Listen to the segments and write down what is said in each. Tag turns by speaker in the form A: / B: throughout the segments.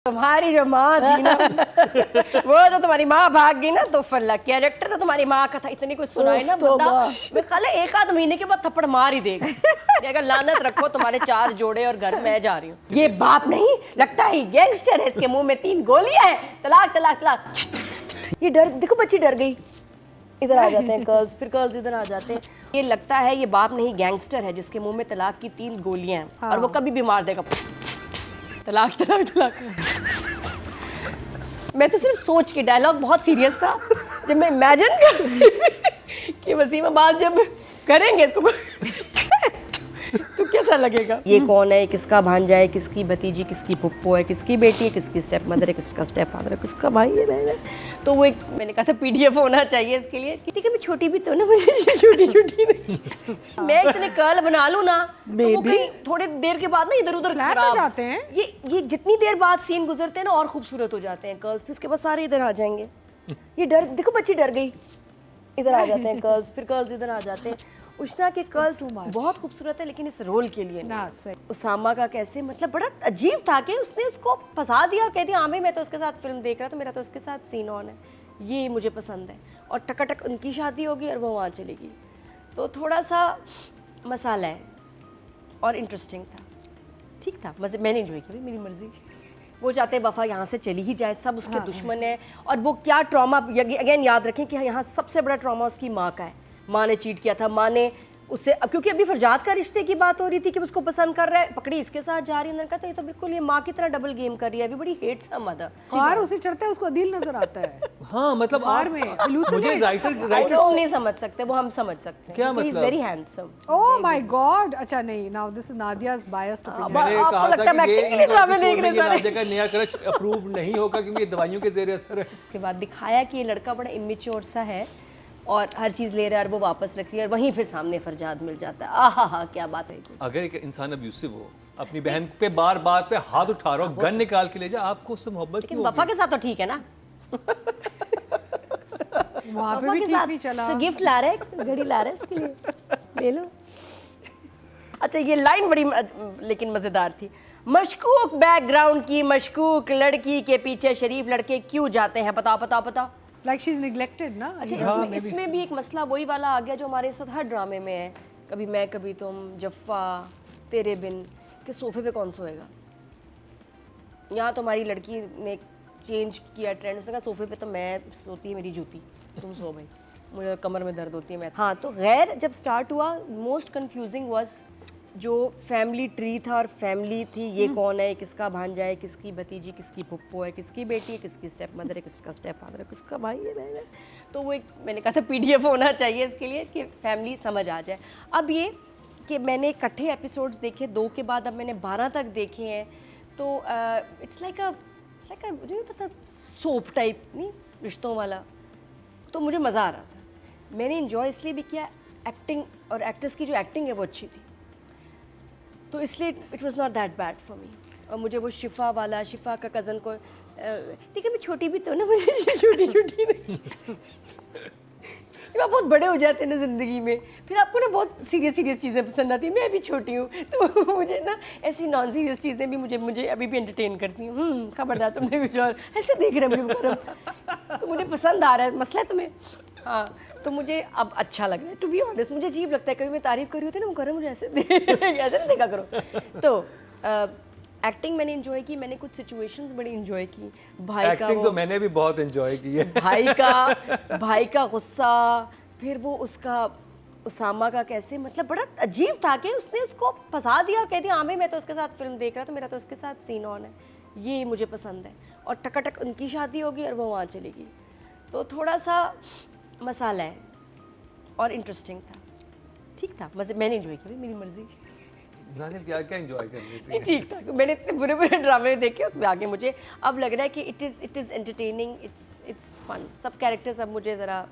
A: तुम्हारी जो माँ थी ना वो तो तुम्हारी माँ भाग गई ना तो फल्ला कैरेक्टर तो तुम्हारी माँ का था। इतनी कुछ सुनाई ना बंदा मैं खाली एक आध महीने के बाद थप्पड़ मार ही देगा। अगर लानत रखो तुम्हारे 4 जोड़े और घर मैं जा रही हूँ। ये बाप नहीं लगता ही गैंगस्टर है, इसके मुंह में 3 गोलियां हैं। तलाक तलाक तलाक। ये डर देखो, बच्ची डर गई। इधर आ जाते हैं गर्ल्स, फिर गर्ल्स इधर आ जाते हैं। ये लगता है ये बाप नहीं गैंगस्टर है जिसके मुंह में तलाक की 3 गोलियां हैं और वो कभी भी मार देगा। तलाक तलाक तलाक। मैं तो सिर्फ सोच के, डायलॉग बहुत सीरियस था। जब मैं इमेजिन कर कि वसीम अब्बास जब करेंगे इसको तो कैसा लगेगा। ये कौन है, किसका भांजा है, किसकी भतीजी, किसकी पुप्पो है, किसकी बेटी है, किसकी स्टेप मदर है, किसका स्टेप फादर है, किसका भाई है, बहन है। तो वो एक मैंने कहा था पीडीएफ होना चाहिए इसके लिए। ठीक है मैं छोटी भी तो ना, मुझे छोटी छोटी नहीं। मैं इतने कर्ल बना लूँ ना तो वो कहीं थोड़ी देर के बाद ना इधर उधर खराब हो जाते हैं। ये जितनी देर बाद सीन गुजरते हैं ना और खूबसूरत हो जाते हैं कर्ल्स। फिर उसके बाद सारे इधर आ जाएंगे। ये डर देखो, बच्ची डर गई। इधर आ जाते हैं कर्ल्स, फिर कर्ल्स इधर आ जाते हैं। उष्णा के कर्ल्स बहुत खूबसूरत है लेकिन इस रोल के लिए नहीं। उसामा का कैसे, मतलब बड़ा अजीब था कि उसने उसको फंसा दिया और कह दिया हाँ भाई मैं तो उसके साथ फिल्म देख रहा था, मेरा तो उसके साथ सीन ऑन है, ये मुझे पसंद है। और टकाटक उनकी शादी होगी और वो वहाँ चलेगी। तो थोड़ा सा मसाला है और इंटरेस्टिंग था, ठीक था, मज़े मैंने इंजॉय किया, मेरी मर्जी। वो चाहते हैं वफ़ा यहाँ से चली ही जाए, सब उसके दुश्मन है। और वो क्या ट्रॉमा, अगेन याद रखें कि यहाँ सबसे बड़ा ट्रॉमा उसकी माँ का है। माँ ने चीट किया था, माँ ने उससे, क्योंकि अभी फरजाद का रिश्ते की बात हो रही थी कि उसको पसंद कर रहा है, पकड़ी इसके साथ जा रही है। तो ये तो बिल्कुल ये माँ की तरह डबल गेम कर रही है। Everybody hates her mother.
B: कार उसे चढ़ता है, उसको अदील नजर आता है।
C: हाँ मतलब
B: कार में
C: मुझे राइटर
A: लोग नहीं समझ सकते, वो हम समझ सकते हैं।
C: क्या मतलब?
A: Very handsome.
B: Oh my god. अच्छा नहीं, now this is Nadia's biased opinion.
C: मैंने कहा था कि ये नादिया का नया क्रश अप्रूव नहीं होगा क्योंकि दवाइयों के ज़ेरे असर है।
A: उसके बाद दिखाया कि ये लड़का बड़ा इमेच्योर सा है और हर चीज़ ले रहा है और वो वापस रखती है और वहीं फिर सामने फरजाद मिल जाता है। आहा हा, क्या बात है।
C: अगर एक इंसान अब्यूसिव हो, अपनी बहन पे बार बार पे हाथ उठा रहा हो, गन निकाल के ले जा, आपको उससे मोहब्बत क्यों होगी?
A: वफा के साथ तो ठीक है ना।
B: वहाँ पे भी ठीक नहीं चला।
A: तो गिफ्ट ला रहे हैं, घड़ी ला रहे हैं इसके लिए, ले लो। अच्छा ये लाइन बड़ी लेकिन मज़ेदार थी। मशकूक बैकग्राउंड की मशकूक लड़की के पीछे शरीफ लड़के क्यों जाते हैं, बताओ बताओ बताओ।
B: लाइक शी इज नेग्लेक्टेड ना।
A: अच्छा इसमें भी एक मसला वही वाला आ गया जो हमारे इस वक्त हर ड्रामे में है। कभी मैं कभी तुम, जफ्फा, तेरे बिन, कि सोफे पे कौन सोएगा। यहाँ तो हमारी लड़की ने चेंज किया ट्रेंड। उसने कहा सोफे पे तो मैं सोती है मेरी जूती, तुम सो भाई, मुझे कमर में दर्द होती है मैं। हाँ तो गैर जब स्टार्ट हुआ मोस्ट कंफ्यूजिंग वाज जो फैमिली ट्री था और फैमिली थी। ये कौन है, किसका भांजा है, किसकी भतीजी, किसकी पुप्पो है, किसकी बेटी है, किसकी स्टेप मदर है, किसका स्टेप फादर है, किसका भाई है, बहन है। तो वो एक मैंने कहा था पीडीएफ होना चाहिए इसके लिए कि फैमिली समझ आ जाए। अब ये कि मैंने इकट्ठे एपिसोड्स देखे 2 के बाद, अब मैंने 12 तक देखे हैं। तो it's like a soap type, नहीं रिश्तों वाला। तो मुझे मज़ा आ रहा था। मैंने इन्जॉय इसलिए भी किया, एक्टिंग और एक्टर्स की जो एक्टिंग है वो अच्छी थी, तो इसलिए it was not that bad for me. और मुझे वो शिफा वाला, शिफा का कज़न को, ठीक है मैं छोटी भी तो ना, मुझे छोटी छोटी नहीं। जब आप बहुत बड़े हो जाते हैं ना ज़िंदगी में, फिर आपको ना बहुत सीरियस सीरियस चीज़ें पसंद आती हैं। मैं भी छोटी हूँ तो मुझे ना ऐसी नॉन सीरियस चीज़ें भी मुझे अभी भी एंटरटेन करती हूँ। खबरदार तुमने कुछ और ऐसे देख रहे हो तो मुझे पसंद आ रहा है, मसला है तुम्हें। हाँ तो मुझे अब अच्छा लग रहा है, टू बी ऑनेस्ट। मुझे अजीब लगता है, कभी मैं तारीफ़ कर रही होती है ना, करो मुझे ऐसे ऐसे नहीं देखा करो। तो एक्टिंग मैंने एंजॉय की, मैंने कुछ सिचुएशंस बड़ी एंजॉय की। भाई का
C: एक्टिंग तो मैंने भी बहुत एंजॉय की है।
A: भाई का गुस्सा, फिर वो उसका उसामा का कैसे, मतलब बड़ा अजीब था कि उसने उसको फंसा दिया और कह दिया हाँ भाई मैं तो उसके साथ फिल्म देख रहा था, मेरा तो उसके साथ सीन ऑन है, ये मुझे पसंद है। और टकाटक उनकी शादी होगी और वो वहाँ चलेगी। तो थोड़ा सा मसाला है और इंटरेस्टिंग था, ठीक था, मज़े मैंने इंजॉय किया, मेरी मर्जी।
C: क्या क्या एंजॉय कर रही थी?
A: ठीक था, मैंने इतने बुरे बुरे ड्रामे देखे, उसमें आगे मुझे अब लग रहा है कि it is entertaining, it's fun. सब कैरेक्टर्स अब मुझे ज़रा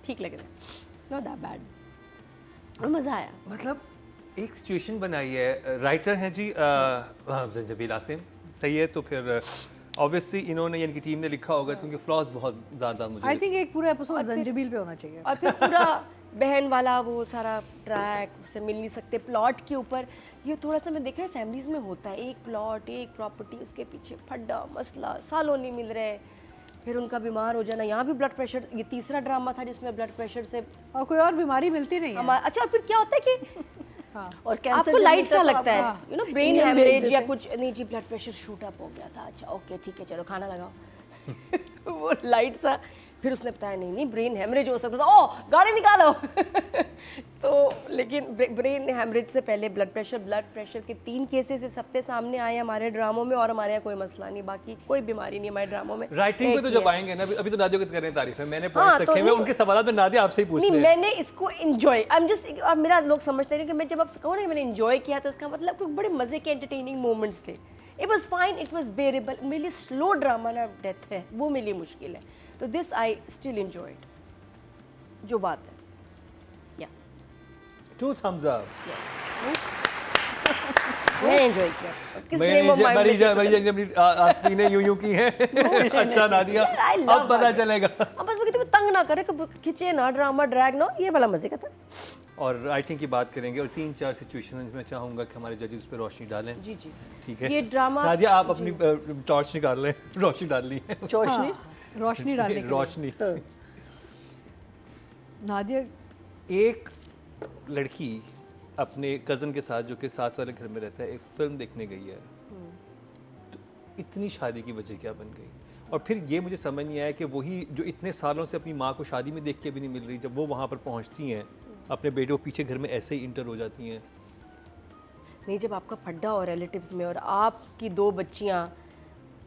A: ठीक लग रहे हैं, नॉट दैट बैड, और मज़ा आया।
C: मतलब एक सिचुएशन बनाई है, राइटर हैं जी ज़ंजबील आसिम, सही है। तो फिर ऑब्वियसली इन्होंने, इनकी टीम ने लिखा होगा क्योंकि फ्लॉज बहुत ज़्यादा मुझे
B: आई थिंक एक पूरा एपिसोड ज़ंजीबील पे होना चाहिए।
A: और फिर पूरा बहन वाला वो सारा ट्रैक, उससे मिल नहीं सकते प्लॉट के ऊपर। ये थोड़ा सा मैं देखा है फैमिलीज़ में होता है, एक प्लॉट एक प्रॉपर्टी, उसके पीछे फड्डा मसला, सालों नहीं मिल रहे, फिर उनका बीमार हो जाना। यहाँ भी ब्लड प्रेशर, ये तीसरा ड्रामा था जिसमें ब्लड प्रेशर से
B: और कोई और बीमारी मिलती नहीं है।
A: अच्छा फिर क्या होता है कि
D: और कैंसर
A: आपको लाइट सा
D: जनरेटर तो
A: लगता है,
D: आप-
A: यू नो ब्रेन
D: इन्हें भेज
A: हेमरेज
D: देते
A: या
D: हैं।
A: कुछ, नहीं जी ब्लड प्रेशर शूट अप हो गया था, अच्छा ओके ठीक है चलो खाना लगाओ वो लाइट सा, फिर उसने बताया नहीं नहीं ब्रेन हेमरेज हो सकता था, ओ गाड़ी निकालो तो लेकिन ब्रेन हेमरेज से पहले ब्लड प्रेशर के 3 केसेस इस हफ्ते सामने आए हमारे ड्रामों में, और हमारे यहाँ कोई मसला नहीं, बाकी कोई बीमारी नहीं हमारे ड्रामों में।
C: राइटिंग पे
A: एक
C: तो
A: ही
C: जब
A: है।
C: आएंगे ना, अभी तो नादिया को कर रहे हैं तारीफ है, मैंने
A: हाँ,
C: पॉइंट्स
A: तो
C: रखे हुए,
A: नहीं-
C: उनके सवाल में नादिया आपसे ही पूछ
A: नहीं
C: रहे हैं।
A: मैंने इसको एंजॉय, आई एम जस्ट, और मेरा लोग समझते हैं कि मैं जब आप कहो ना कि मैंने एंजॉय किया तो इसका मतलब कोई बड़े मजे के एंटरटेनिंग मोमेंट्स थे। It was fine, it was बेरेबल। मेरे लिए स्लो ड्रामा ना डेथ है, वो मेरे लिए मुश्किल है, तो दिस आई स्टिल एंजॉयड, जो बात है। या
C: 2 thumbs up।
A: मैं एंजॉय किया। किस frame of mind में देखो
C: अपनी आस्तीनें यूं की हैं अच्छा नादिया,
A: यार, I love
C: अब पता
A: it।
C: चलेगा।
A: अब बस वो कहते हैं, तंग ना करे, खिंचे ना ड्रामा, ड्रैग ना, ये वाला मजे का था।
C: और राइटिंग की बात करेंगे और 3-4 सिचुएशन जिसमें चाहूंगा कि हमारे जजेस पे रोशनी डालें।
A: जी जी
C: ठीक है,
A: ये ड्रामा
C: नादिया आप अपनी टॉर्च निकाल लें, रोशनी डाल ली है
D: रोशनी
B: रोशनी डालने के लिए।
C: रोशनी।
B: नादिया
C: एक लड़की अपने कज़न के साथ, जो कि साथ वाले घर में रहता है, एक फिल्म देखने गई है, तो इतनी शादी की वजह क्या बन गई? और फिर ये मुझे समझ नहीं आया कि वही जो इतने सालों से अपनी माँ को शादी में देख के भी नहीं मिल रही, जब वो वहाँ पर पहुँचती हैं अपने बेटे को पीछे घर में ऐसे ही इंटर हो जाती हैं।
A: नहीं, जब आपका फड्डा हो रिलेटिव्स में और आपकी 2 बच्चियां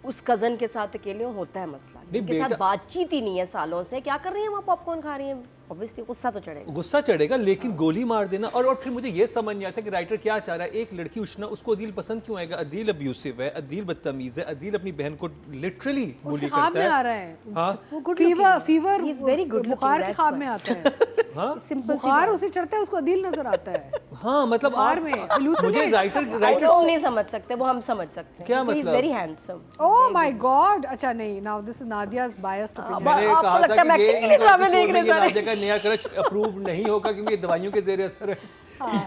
A: उस कज़न के साथ अकेले हो, होता है मसला।
C: नहीं,
A: उनके साथ
C: बेटा-
A: बातचीत ही नहीं है सालों से, क्या कर रही हैं वहाँ, पॉपकॉर्न खा रही हैं, ऑब्वियसली गुस्सा तो चढ़ेगा।
C: गुस्सा चढ़ेगा, लेकिन गोली मार देना। और फिर मुझे ये समझ नहीं आता कि राइटर क्या चाह रहा है। एक लड़की उठना, उसको अदील पसंद क्यों आएगा? अदील अब्यूसिव है, अदील बदतमीज है, अदील अपनी बहन को लिटरली बुली
B: ख्वाब
C: करता
B: में आ
C: है।
B: रहा है,
C: हाँ
A: वो good
B: fever
A: he is very good,
B: बुखार के ख्वाब में आता है।
C: हाँ
A: सिंपल
B: बुखार उसे चढ़ता है, उसको अदील नजर आता है।
C: हाँ, मतलब
B: बुखार
C: आप
B: में
C: मुझे राइटर
A: लोग नहीं समझ सकते, वो हम समझ सकते हैं।
C: क्या
A: ही इज
C: मतलब?
A: Very handsome.
B: Oh my god, अच्छा नहीं, now this is Nadia's biased opinion.
C: मैंने
A: आपको
C: कहा
A: लगता
C: था
A: है
C: कि ये
A: acting के लिए ड्रामे
C: episode
A: देख
C: में
A: रहे
C: ये
A: सारे?
C: नादिया का नया क्रश अप्रूव नहीं होगा, क्योंकि ये दवाइयों के जेर असर है।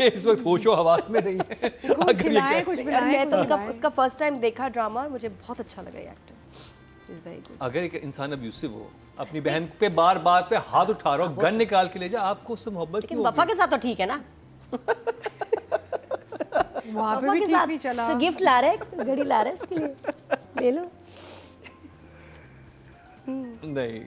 C: ये इस वक्त होशो हवास में नहीं है। अगर ये
B: खिलाएं, कुछ
A: यार
B: पिलाएं,
A: मैं तो
B: कुछ
A: उनका
B: खिलाएं।
A: उसका फर्स्ट टाइम देखा ड्रामा, मुझे बहुत अच्छा लगा ये एक्टर, इज वेरी गुड।
C: अगर एक इंसान अब्यूसिव हो, अपनी बहन पे बार बार पे हाथ उठा रहा हो, गन निकाल के ले जा, आपको उससे मोहब्बत
A: लेकिन
C: क्यों
A: वफा
C: होगी?
A: के साथ तो ठीक है ना,
B: वहाँ पे
A: वफा
B: भी
A: के
B: ठीक
A: साथ
B: नहीं चला।
A: तो गिफ्ट ला रहे हैं, घड़ी ला रहे हैं उसके लिए, ले लो।
C: नहीं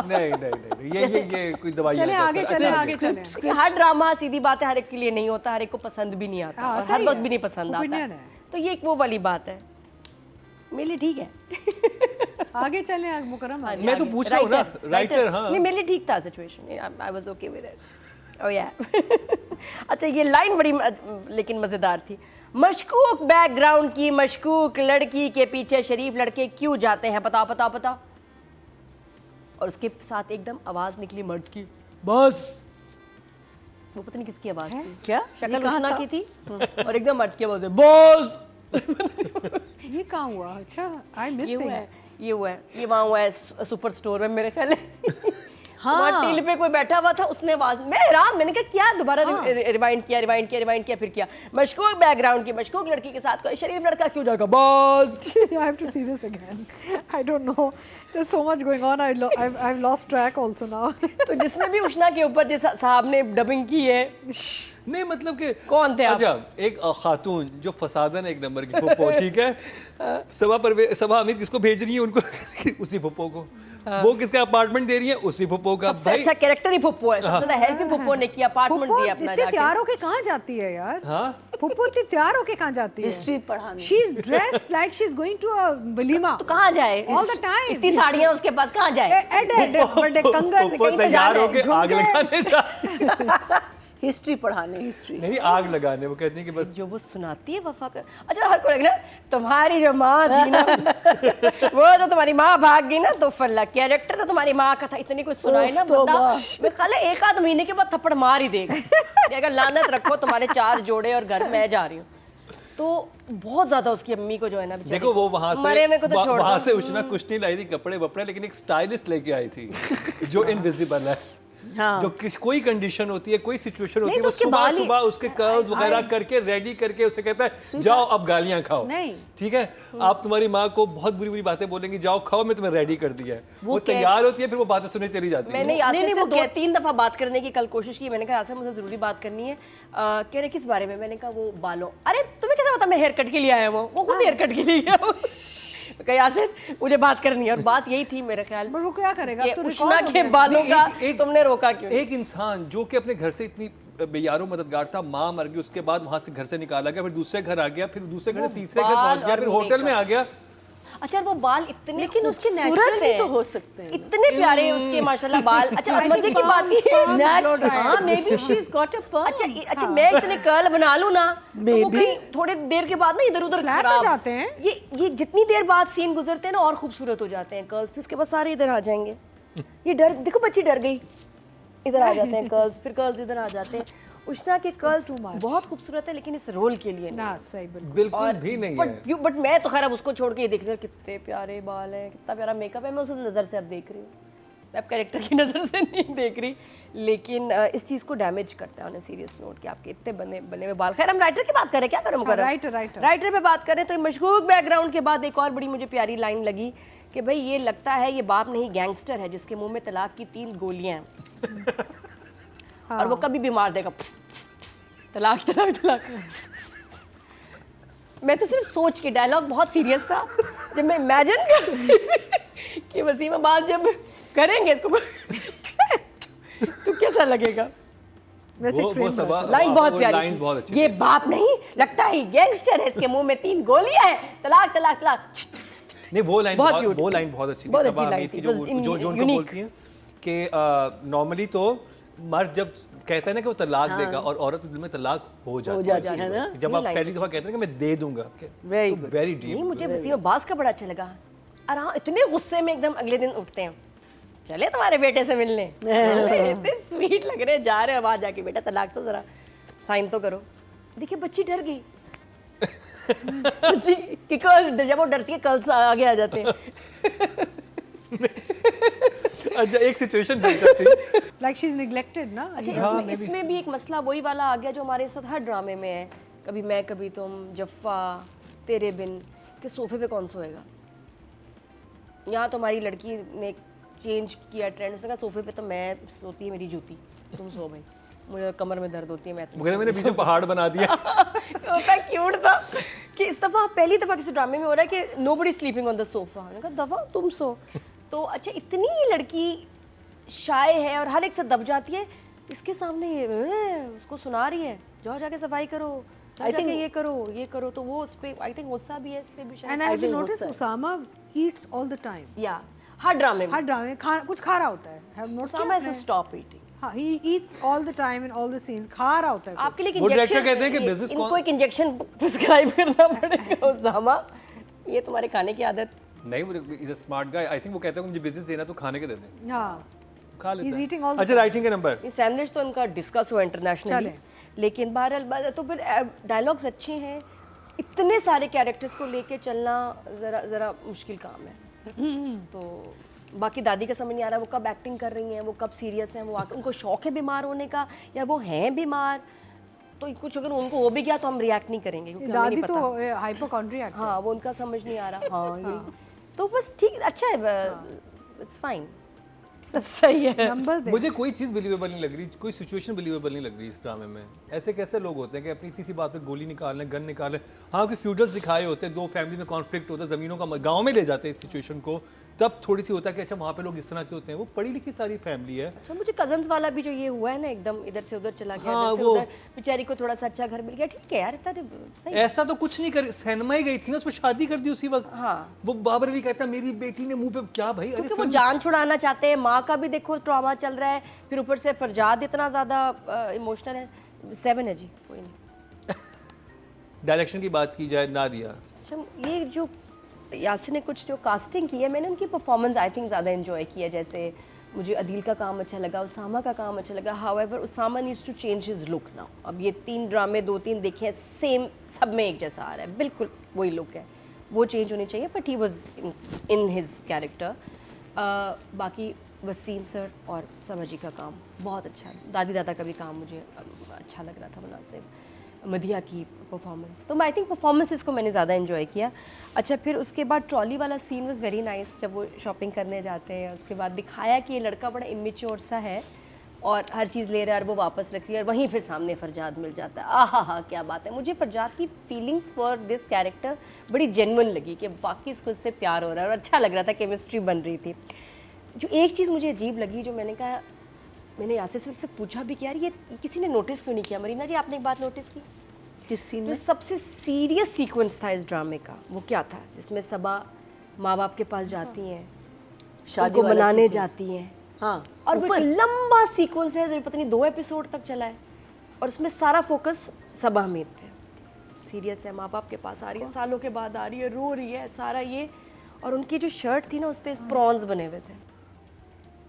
C: नहीं नहीं, ये कोई दवाई
B: चले
C: का
B: आगे
C: असर।
B: चले
C: अच्छा,
B: आगे चले।
A: क्योंकि हर ड्रामा सीधी बात है, हर एक के लिए नहीं होता, हर एक को पसंद भी नहीं आता,
B: हाँ,
A: और
B: सही
A: हर वक्त
B: है।
A: भी नहीं पसंद आता,
B: Opinion है।
A: तो ये एक वो वाली बात है, मेरे लिए ठीक है।
B: आगे चले मुकरम आगे।
C: मैं तो पूछ रहा हूँ ना, राइटर। हाँ,
A: नहीं, मेरे लिए ठीक था situation, I was okay with it. Oh yeah अच्छा, ये लाइन बड़ी लेकिन मज़ेदार थी। मशकूक बैकग्राउंड की मशकूक लड़की के पीछे शरीफ लड़के क्यों जाते हैं, बताओ बताओ बताओ। और उसके साथ एकदम आवाज निकली मर्द की, बस। वो पता नहीं किसकी आवाज थी,
D: क्या?
A: शक्ल
D: ये कहाँ
A: उठना
D: था?
A: की थी, और एकदम मर्द की आवाज है, बस।
B: ये कहाँ हुआ? अच्छा, आई मिस
A: ये हुआ है,
B: थिंग्स।
A: ये हुआ है, ये वहाँ हुआ है सुपर स्टोर में मेरे ख्याल है।
D: हाँ।
A: वहाँ टील पे कोई बैठा हुआ था, उसने आवाज, मैं हैरान, मैंने कहा क्या, दोबारा रिवाइंड किया, फिर किया, मशकूक बैकग्राउंड की मशकूक लड़की के साथ कोई शरीफ लड़का क्यों जाएगा, बस।
B: I have to see this again. I don't know. There's so much going on. I've lost track also now.
A: तो जिसने भी उष्णा के ऊपर जिस साहब ने डबिंग की है,
C: नहीं मतलब कि
A: कौन थे आप?
C: अच्छा, एक खातून जो फसादन एक नंबर की फुप्पो, ठीक है, सबा अमित किसको भेज रही है उनको उसी फुप्पो को, वो किसका अपार्टमेंट दे रही है, उसी फुप्पो का।
A: सबसे अच्छा कैरेक्टर ही फुप्पो है, सबसे ज्यादा हेल्प ही फुप्पो ने किया, अपार्टमेंट
B: फुप्पो
A: दिया अपना
B: इतने
A: जाके।
B: तैयार होके कहाँ जाती है यार?
C: हाँ,
B: फुप्पो इतनी तैयार होके कहाँ जाती है?
D: हिस्ट्री पढ़ाने।
B: She is dressed like she's going to a walima.
A: तो कहाँ जाए
B: All the time.
A: इतनी साड़ियाँ उसके पास, कहाँ जाए?
B: बड़े कंगन
C: फुप्पो
A: कहीं तो
C: तैयार
A: जाना है,
C: होके आग लगाने जा
D: हिस्ट्री पढ़ाने, हिस्ट्री।
C: नहीं आग लगाने, वो कहती है कि बस
A: जो वो सुनाती है वफा कर, अच्छा हर को लगना तुम्हारी जो माँ थी ना, वो तो तुम्हारी माँ भाग गई ना, तो फल्ला कैरेक्टर तो तुम्हारी माँ का था, इतनी कुछ सुनाई ना, बंदा मैं ख्याल है 1 आध महीने के बाद थप्पड़ मार ही देगा, अगर लानत रखो तुम्हारे 4 जोड़े और घर मैं जा रही हूँ। तो बहुत ज्यादा उसकी अम्मी को जो है ना, बेचारी
C: देखो वो वहां
A: मरे में को तो छोड़
C: वहां
A: दो।
C: से उष्णा कुछ नहीं लाई थी कपड़े वपड़े, लेकिन एक स्टाइलिस्ट लेके आई थी जो इनविजिबल है,
D: हाँ।
C: जो कोई कंडीशन होती है, कोई सिचुएशन होती है,
D: तो
C: वो
D: उसके
C: सुबह
D: बाल ही-
C: सुबह उसके कर्ल्स वगैरह करके रेडी करके उसे कहता है जाओ अब गालियां खाओ।
D: नहीं।
C: ठीक है, आप तुम्हारी माँ को बहुत बुरी बुरी बातें बोलेंगी, जाओ खाओ, मैं तुम्हें रेडी कर दिया है। वो तैयार होती है, फिर वो बातें सुनने चली जाती है।
A: मैंने यासिर
D: नहीं,
A: से
D: वो
A: 2-3 दफा बात करने की कल कोशिश की। मैंने कहा यासिर मुझे जरूरी बात करनी है। कह रहे किस बारे में? मैंने कहा वो बालों। अरे तुम्हें कैसे पता मैं हेयर कट के लिए आया हूँ? वो खुद हेयर कट के लिए गया। कहा यासिर मुझे बात करनी है, और बात यही थी मेरे ख्याल में
B: पर वो क्या करेगा?
A: कि
B: अब तो
A: उष्णा
B: record हो
A: के
B: गया।
A: बालों का
C: एक-
A: तुमने रोका क्यों?
C: एक इंसान जो कि अपने घर से इतनी बेयारो मददगार था, माँ मर गई, उसके बाद वहां से घर से निकाला गया, फिर दूसरे घर आ गया, फिर दूसरे घर से तीसरे घर
A: बाल
C: पहुंच गया,
A: और
C: फिर होटल में आ गया।
A: अच्छा वो बाल इतने
D: लेकिन उसके
A: खूबसूरत
D: natural भी
A: हैं।
D: तो हो सकते हैं।
A: इतने प्यारे हैं उसके माशाल्लाह बाल। अच्छा और मजे की बात ये है
D: हाँ, maybe she's got a perm.
A: अच्छा मैं इतने कर्ल बना लूं ना तो वो
D: Maybe.
A: कहीं थोड़ी देर के बाद ना इधर उधर
B: Flat हो
A: खराब
B: जाते हैं।
A: ये जितनी देर बाद सीन गुजरते हैं ना और खूबसूरत हो जाते हैं कर्ल्स, फिर उसके बाद सारे इधर आ जाएंगे। ये डर देखो, बच्ची डर गई, इधर आ जाते हैं कर्ल्स, फिर कर्ल्स इधर आ जाते हैं। उष्णा के कर्ल्स बहुत खूबसूरत है, लेकिन इस रोल के लिए नहीं।
B: ना सही बिल्कुल।
C: बिल्कुल भी नहीं है।
A: बट मैं तो खैर अब उसको छोड़ के ये देख रही हूँ कितने प्यारे बाल हैं, कितना प्यारा मेकअप है। मैं उस नज़र से अब देख रही हूँ, मैं अब कैरेक्टर की नज़र से नहीं देख रही। लेकिन इस चीज़ को डैमेज करता है ऑन सीरियस नोट कि आपके इतने बने हुए बाल। खैर हम राइटर की बात करें, क्या करें मुकर्रम? राइटर पे बात करें तो मशकूक बैकग्राउंड के बाद एक और बड़ी मुझे प्यारी लाइन लगी कि भाई ये लगता है ये बाप नहीं गैंगस्टर है जिसके मुंह में तलाक की 3 गोलियां हैं और वो कभी भी मार देगा तलाक तलाक तलाक। मैं तो सिर्फ सोच के, डायलॉग बहुत सीरियस था, जब मैं इमेजिन कर कि वसीम अब्बास जब करेंगे इसको तो कैसा लगेगा? लाइन बहुत प्यारी थी। ये बाप नहीं लगता ही गैंगस्टर है, इसके मुंह में 3 गोलियां हैं, तलाक तलाक तलाक।
C: नहीं वो लाइन
A: बहुत cute
C: वो
A: थी।
C: लाइन बहुत अच्छी थी।
A: बहुत अच्छी
C: सबा
A: line
C: हमीद
A: थी,
C: की जो
A: it was
C: जो उनको
A: unique।
C: बोलती हैं कि नॉर्मली तो मर्द जब कहता है ना कि वो तलाक देगा और औरत के दिल में तलाक हो जाती
D: है ना?
C: जब
A: ये
C: आप
A: line
C: पहली दफा कहते हैं कि मैं दे दूंगा,
D: Very good.
C: वेरी
A: नहीं
C: डीप।
A: मुझे वसीम अब्बास का बड़ा अच्छा लगा। आराम इतने गुस्से में एकदम अगले दिन उठते हैं, चले तुम्हारे बेटे से मिलने, इतने स्वीट लग रहे हैं, जा रहे हैं वहां जाके बेटा तलाक तो जरा साइन तो करो। देखिए बच्ची डर गई। बच्ची कि जब वो डरती है कल से आगे आ जाते हैं।
C: अच्छा एक सिचुएशन बन जाती है।
B: लाइक शी इज नेग्लेक्टेड ना।
A: अच्छा इसमें भी एक मसला वही वाला आ गया जो हमारे इस वक्त हर ड्रामे में है, कभी मैं कभी तुम, जफ्फा, तेरे बिन, कि सोफे पे कौन सोएगा। यहाँ तो हमारी लड़की ने चेंज किया ट्रेंड, उसने कहा सोफे पे तो मैं सोती है मेरी जूती, तुम सो भाई, मुझे कमर में दर्द होती है, मैं
C: मुझे मैंने पीछे पहाड़ बना दिया।
A: इतना क्यूट था कि इस दफ़ा पहली दफ़ा किसी ड्रामे में हो रहा है कि nobody sleeping on the sofa. मैंने कहा दफ़ा तुम सो। तो अच्छा इतनी ये लड़की शाय है और हर एक से दब जाती है, इसके सामने ये उसको सुना रही है जाओ जाके सफाई करो, जाओ जाके ये करो तो वो उस पे आई थिंक गुस्सा भी है इसलिए भी शायद।
B: And I have notice Usama eats all the time.
A: या हर ड्रामे में
B: कुछ खा रहा होता है। Have notice
A: Usama has to stop eating.
B: हाँ, he eats all the time in all the scenes. खा रहा होता है।
A: आपके लिए
C: वो डायरेक्टर कहते हैं कि business
A: इनको एक इंजेक्शन प्रिस्क्राइब करना पड़ेगा उसामा, ये तुम्हारे खाने की आदत।
C: नहीं वो is a smart guy. I think वो कहते हैं मुझे बिजनेस देना तो खाने के दे दें।
B: हाँ,
C: खा लेते
B: he's
C: हैं।
B: eating all the
C: अच्छा राइटिंग के नंबर।
A: ये सैंडविच तो इनका डिस्कस हुआ इंटरनेशनली,
B: चलें।
A: लेकिन बहरहाल तो फिर डायलॉग्स अच्छे हैं, इतने सारे कैरेक्टर्स को लेके चलना ज़रा मुश्किल काम है। तो बाकी दादी का समझ नहीं आ रहा वो कब एक्टिंग कर रही हैं, वो कब सीरियस हैं, वो उनको शौक है बीमार होने का या वो हैं बीमार, तो कुछ अगर उनको हो भी गया तो हम रिएक्ट नहीं करेंगे क्योंकि हमें
B: दादी
A: नहीं
B: तो
A: पता।
B: हाइपोकॉन्ड्रियाक।
A: हाँ वो उनका समझ नहीं आ रहा। हाँ यही तो बस ठीक अच्छा है, इट्स फाइन, सब सही है।
B: नंबर दे।
C: मुझे कोई चीज़ बिलीवेबल नहीं लग रही, कोई सिचुएशन बिलीवेबल नहीं लग रही इस ड्रामे में। ऐसे कैसे लोग होते हैं कि अपनी इतनी सी बात पे गोली निकाल लें, गन निकाल लें। हाँ कोई फ्यूडल सिखाए होते हैं, 2 फैमिली में कॉन्फ्लिक्ट होता है, ज़मीनों का गांव में ले जाते हैं इस सिचुएशन को, तब थोड़ी सी होता है कि अच्छा वहाँ पे लोग इस तरह के होते हैं। वो पढ़ी लिखी सारी फैमिली है।
A: अच्छा मुझे कजन्स वाला भी जो ये हुआ है ना एकदम इधर से उधर चला गया,
C: हाँ,
A: इधर से
C: वो-
A: उधर, बेचारी को थोड़ा सा अच्छा घर मिल गया, ठीक है यार इतना सही।
C: ऐसा तो कुछ नहीं कर, सैनमा ही गई थी ना, उसमें शादी कर दी उसी वक्त।
A: हाँ।
C: वो बाबर अली कहता है मेरी बेटी ने मुंह पे क्या भाई, अरे
A: क्योंकि वो जान छुड़ाना चाहते हैं, माँ का भी देखो ट्रॉमा चल रहा है, फिर ऊपर से फरजाद इतना ज़्यादा इमोशनल है। 7 है जी, कोई नहीं।
C: डायरेक्शन की बात की जाए, नादिया
A: अच्छा ये जो यासिर ने कुछ जो कास्टिंग की है, मैंने उनकी परफॉर्मेंस आई थिंक ज़्यादा इन्जॉय किया। जैसे मुझे अदील का काम अच्छा लगा, उसामा का काम अच्छा लगा। However Usama needs to change his look now. अब ये 3 ड्रामे 2-3 देखे हैं, सेम सब में एक जैसा आ रहा है, बिल्कुल वही लुक है, वो चेंज होनी चाहिए, but he was in his character. बाकी वसीम सर और समर जी का काम बहुत अच्छा है। दादी दादा का भी काम मुझे अच्छा लग रहा था मुनासिब। मदिया की परफॉर्मेंस, तो आई थिंक परफॉर्मेंसेस को मैंने ज़्यादा इन्जॉय किया। अच्छा, फिर उसके बाद ट्रॉली वाला सीन वाज वेरी नाइस, जब वो शॉपिंग करने जाते हैं, उसके बाद दिखाया कि ये लड़का बड़ा इमेच्योर सा है और हर चीज़ ले रहा है और वो वापस रखती है और वहीं फिर सामने फरजाद मिल जाता है। आहा हा, क्या बात है। मुझे फरजाद की फीलिंग्स फॉर दिस कैरेक्टर बड़ी जेन्युइन लगी कि वाकई इसको इससे प्यार हो रहा है और अच्छा लग रहा था, केमिस्ट्री बन रही थी। जो एक चीज़ मुझे अजीब लगी, जो मैंने कहा, मैंने यासिर सर से पूछा भी कि यार ये किसी ने नोटिस क्यों नहीं किया। मरीना जी, आपने एक बात नोटिस की,
D: जिस सीन
A: जो
D: में
A: सबसे सीरियस सीक्वेंस था इस ड्रामे का, वो क्या था? जिसमें सबा माँ बाप के पास जाती हैं,
D: शादी
A: उनको
D: वाला
A: मनाने
D: sequence।
A: जाती हैं,
D: हाँ,
A: और वो एक लंबा सीक्वेंस है जो पता नहीं 2 एपिसोड तक चला है और उसमें सारा फोकस सबा हमीद पे। सीरियस है, माँ बाप के पास आ रही है, सालों के बाद आ रही है, रो रही है, सारा ये। और उनकी जो शर्ट थी ना, उस पे प्रॉन्स बने हुए थे।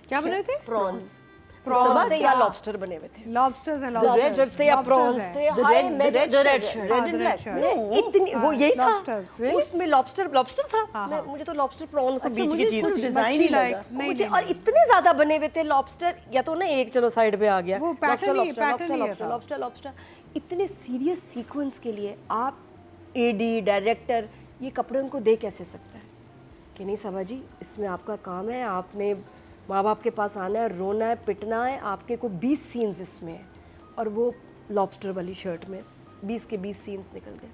B: क्या बने थे?
A: प्रॉन्स
B: Prawns
A: थे या लॉबस्टर बने हुए थे?
B: Lobsters and
A: लॉबस्टर्स थे या प्रॉन्स थे? हाय, मैं
D: the red
A: red
D: shirt,
A: shirt,
B: हाँ, the red shirt।
A: इतनी वो यही था
B: lobsters, really?
A: उसमें लॉबस्टर था। मैं मुझे तो लॉबस्टर प्रॉन को बीच की
D: मुझे
A: चीज
D: सिर्फ
A: थी।
D: डिजाइन ही
B: like-
D: लगा।
B: नहीं,
A: मुझे
B: नहीं,
A: और इतने ज्यादा बने हुए थे लॉबस्टर, या तो ना एक चलो साइड पे आ गया,
B: वो pattern ही है था।
A: लॉबस्टर। इतने सीरियस सीक्वेंस के लिए आप एडी डायरेक्टर ये कपड़े उनको दे कैसे सकता है कि नहीं सबा जी, इसमें आपका काम है, आपने माँ बाप के पास आना है, रोना है, पिटना है, आपके को 20 सीन्स इसमें है। और वो लॉबस्टर वाली शर्ट में 20 के 20 सीन्स निकल गए।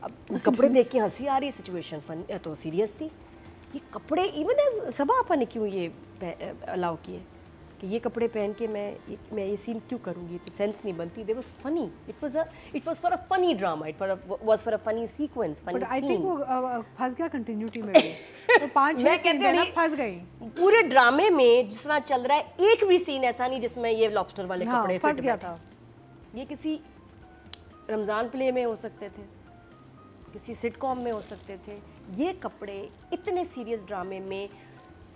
A: अब कपड़े देख के हंसी आ रही है, सिचुएशन फन तो सीरियस थी। ये कपड़े इवन सबा आपा ने क्यों ये अलाउ किए कि ये कपड़े पहन के मैं ये सीन क्यों करूँगी, तो सेंस नहीं बनती। They were funny, it was for a funny drama, it was for a funny sequence, funny
B: but I think
A: scene.
B: वो फंस गया कंटिन्यूटी में भी। तो 5-6
A: मैं
B: सीन
A: कहती
B: ना
A: हूँ,
B: फंस गई।
A: पूरे ड्रामे में जिस तरह चल रहा है, एक भी सीन ऐसा नहीं जिसमें ये लॉबस्टर वाले
B: हाँ,
A: कपड़े
B: फंस
A: फिट
B: गया
A: बैठे।
B: था।
A: ये किसी रमज़ान प्ले में हो सकते थे, किसी सिटकॉम में हो सकते थे। ये कपड़े इतने सीरियस ड्रामे में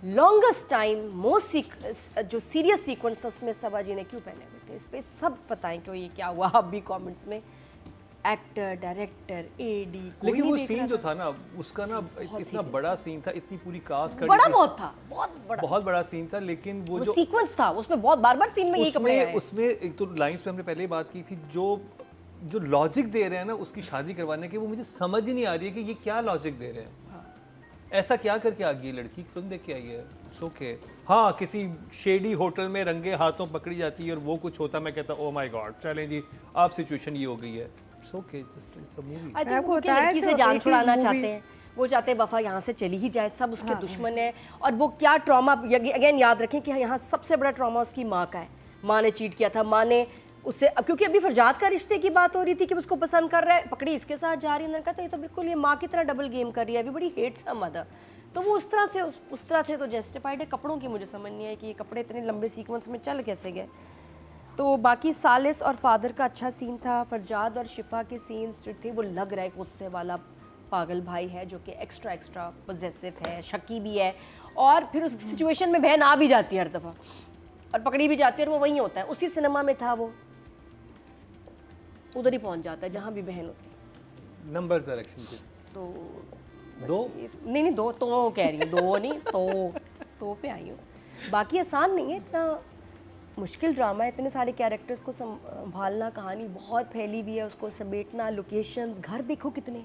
A: लॉन्गेस्ट टाइम मोस्ट जो सीरियस सीक्वेंस था उसमें सबा जी ने क्यों पहने हुए थे? इस पे सब बताएं क्यों ये क्या हुआ। आप भी कमेंट्स में, एक्टर, डायरेक्टर, एडी,
C: लेकिन वो सीन जो था ना, उसका ना इतना बड़ा सीन था, इतनी पूरी कास्ट खड़ी
A: बड़ा
C: थी,
A: बहुत था, बहुत
C: बड़ा सीन था। लेकिन वो
A: वो
C: जो
A: सीक्वेंस था, उसमें बहुत बार सीन में ये कपड़े आए।
C: उसमें एक तो लाइंस पे हमने पहले ही बात की थी, जो लॉजिक दे रहे हैं ना उसकी शादी करवाने की, वो मुझे समझ ही नहीं आ रही है कि ये क्या लॉजिक दे रहे हैं। ऐसा क्या करके आ गई लड़की, फिल्म देख के आई है, इट्स ओके। हाँ, किसी शेडी होटल में रंगे हाथों पकड़ी जाती है और वो कुछ होता, मैं कहता ओ माय गॉड, चलें जी आप सिचुएशन ये हो गई है, it's okay, just it's a movie.
A: I think
B: आपको
A: वो
B: बताया
A: लड़की
B: तो
A: से जान
B: 80s
A: छुड़ाना
B: movie-
A: चाहते हैं, वो चाहते हैं वफा यहाँ से चली ही जाए, सब उसके दुश्मन है। और वो क्या ट्रॉमा, अगेन याद रखें कि यहाँ सबसे बड़ा ट्रॉमा उसकी माँ का है। माँ ने चीट किया था, माँ ने उससे, क्योंकि अभी फरजाद का रिश्ते की बात हो रही थी कि उसको पसंद कर रहा है, पकड़ी इसके साथ जा रही है, उन्होंने कहा तो ये तो बिल्कुल ये माँ की तरह डबल गेम कर रही है, अभी बड़ी हेट्स हर मदर। तो वो उस तरह से उस तरह थे तो जस्टिफाइड है। कपड़ों की मुझे समझ नहीं है कि ये कपड़े इतने लंबे सीक्वेंस में चल कैसे गए। तो बाकी सालिस और फादर का अच्छा सीन था। फरजाद और शिफा के सीन्स जो थे वो लग रहा है गुस्से वाला पागल भाई है जो कि एक्स्ट्रा पोजेसिव है, शकी भी है, और फिर उस सिचुएशन में बहन आ भी जाती है हर दफ़ा और पकड़ी भी जाती है और वो वहीं होता है। उसी सिनेमा में था वो, उधर ही पहुंच जाता है जहाँ भी बहन होती है।
C: नंबर डायरेक्शन पे
A: तो
C: दो
A: नहीं दो तो कह रही हूँ, दो नहीं तो पे आई हूँ। बाकी आसान नहीं है, इतना मुश्किल ड्रामा है, इतने सारे कैरेक्टर्स को संभालना, कहानी बहुत फैली हुई है, उसको समेटना, लोकेशंस, घर देखो कितने,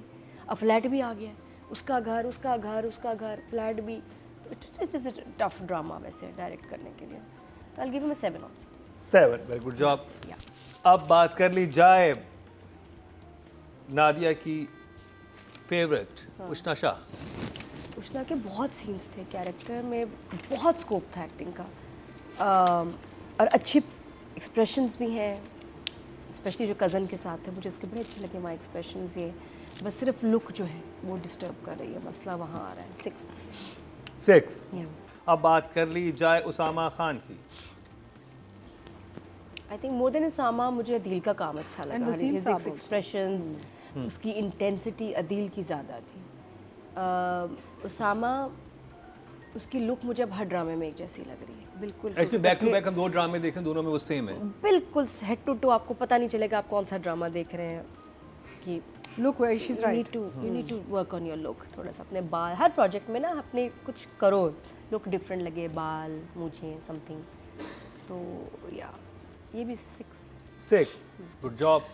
A: अब फ्लैट भी आ गया है, उसका घर फ्लैट भी, तो it is a tough drama वैसे डायरेक्ट करने के लिए। तो I will give him 7 also.
C: 7, very good job.
A: या
C: अब बात कर ली जाए नादिया की फेवरेट उष्णा शाह।
A: उष्णा के बहुत सीन्स थे, कैरेक्टर में बहुत स्कोप था एक्टिंग का, और अच्छे एक्सप्रेशंस भी हैं, स्पेशली जो कज़न के साथ है, मुझे उसके बड़े अच्छे लगे वहाँ एक्सप्रेशंस। ये बस सिर्फ लुक जो है वो डिस्टर्ब कर रही है, मसला वहाँ आ रहा है।
C: 6।
A: Yeah.
C: अब बात कर ली जाए उसामा खान की।
A: I think more than Usama मुझे अदील का काम अच्छा
B: And
A: लगा,
B: वसीम साहब also.
A: एक्सप्रेशंस, उसकी इंटेंसिटी अदील की ज़्यादा थी। उसामा, उसकी लुक मुझे अब हर ड्रामे में एक जैसी लग रही है, बिल्कुल
C: एक्चुअली बैक टू बैक हम 2 ड्रामे देखें, दोनों में वो सेम है।
A: बिल्कुल हेड टू टू, आपको पता नहीं चलेगा आप कौन सा ड्रामा देख रहे हैं कि
B: Look where she's
A: you
B: right.
A: need to work on your look. थोड़ा सा अपने बाल हर प्रोजेक्ट में ना अपने कुछ करो, लुक डिफरेंट लगे, बाल, मूछें, समथिंग. तो या ये भी 6.
C: 6. Good job.